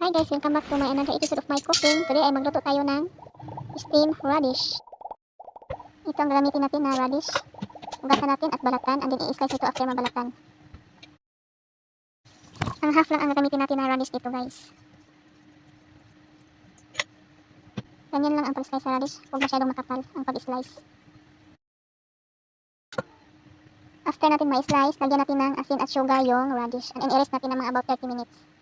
Hi guys, welcome back to my another episode of my cooking. Today ay magluto tayo ng steamed radish. Ito ang gagamitin natin na radish. Hugasan natin at balatan and then i-slice ito after mabalatan. Ang half lang ang gagamitin natin na radish dito guys. Ganyan lang ang pag-slice sa radish. Huwag masyadong makapal ang pag-slice. After natin ma-slice, lagyan natin ng asin at sugar yung radish and i-rest natin ng mga about 30 minutes.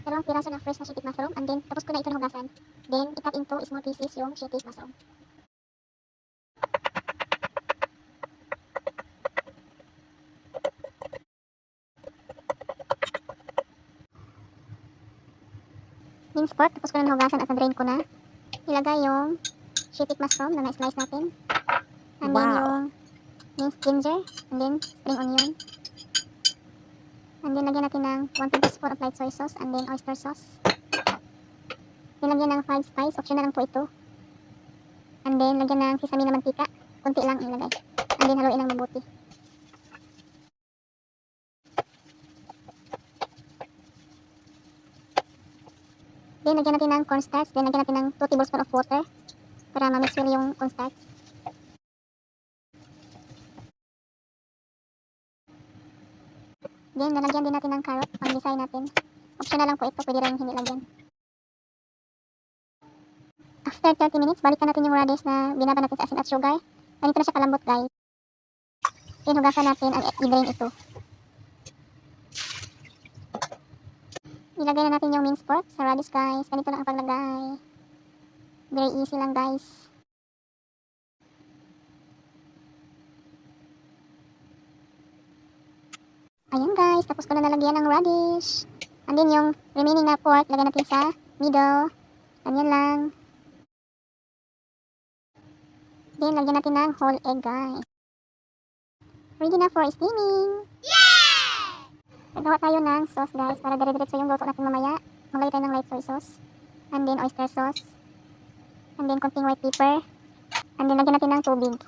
Dalawang piraso ng fresh na shitty mushroom and then tapos ko na ito nahugasan. Then i-cut into small pieces yung shitty mushroom. Minced pork, tapos ko na nahugasan at na-drain ko na. Ilagay yung shitty mushroom na na-slice natin. And then yung minced ginger, and then spring onion. And then lagyan natin ng 1 tablespoon of light soy sauce and then oyster sauce. Then lagyan ng 5 spice, optional lang po ito. And then lagyan ng sesame na mantika, konti lang ilagay. And then haluin ng mabuti. Then lagyan natin ng cornstarch, then lagyan natin ng 2 tablespoon of water para ma-mix well yung cornstarch. Then lalagyan din natin ng carrot, pang-design natin. Optional lang po ito, pwede rin hindi lagyan. After 30 minutes, balikan natin yung radish na binaba natin sa asin at sugar. Ganito na siya kalambot guys. Then hugasan natin at i-drain ito. Ilagay na natin yung minced pork sa radish guys. Ganito lang ang paglagay. Very easy lang guys. Ayan guys, tapos ko na nalagyan ng radish. And then yung remaining na pork, lagyan natin sa middle. Ganyan lang. Then lagyan natin ng whole egg guys. Ready na for steaming. Yeah! Nagawa tayo ng sauce guys para dire-diretso yung luto natin mamaya. Maglagay tayo ng light soy sauce. And then oyster sauce. And then konting white pepper. And then lagyan natin ng tubig.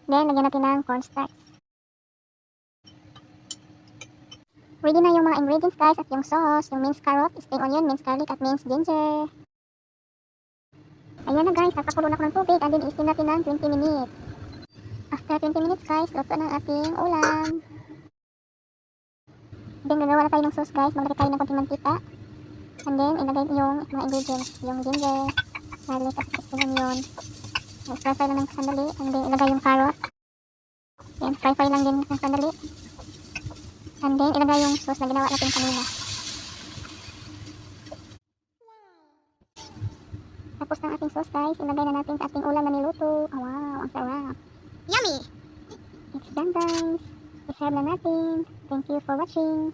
Then lagyan natin ng cornstarch. Ready na yung mga ingredients guys at yung sauce, yung minced carrot, spring onion, minced garlic at minced ginger. Ayan na guys, napakulo na ko ng tubig and then i-steam natin ng 20 minutes. After 20 minutes guys, luto ng ating ulam. Then gagawa na tayo ng sauce guys, maglagay tayo ng konting mantika. And then ilagay yung mga ingredients, yung ginger, garlic at spring onion. Fry lang ng sandali and then ilagay yung carrot. Yan, fry lang din ng sandali. And then ilagay yung sauce na ginawa natin kanina. Tapos ng ating sauce guys, ilagay na natin sa ating ulam na niluto. Oh, wow, ang sarap. Yummy! It's done guys. I-serve na natin. Thank you for watching.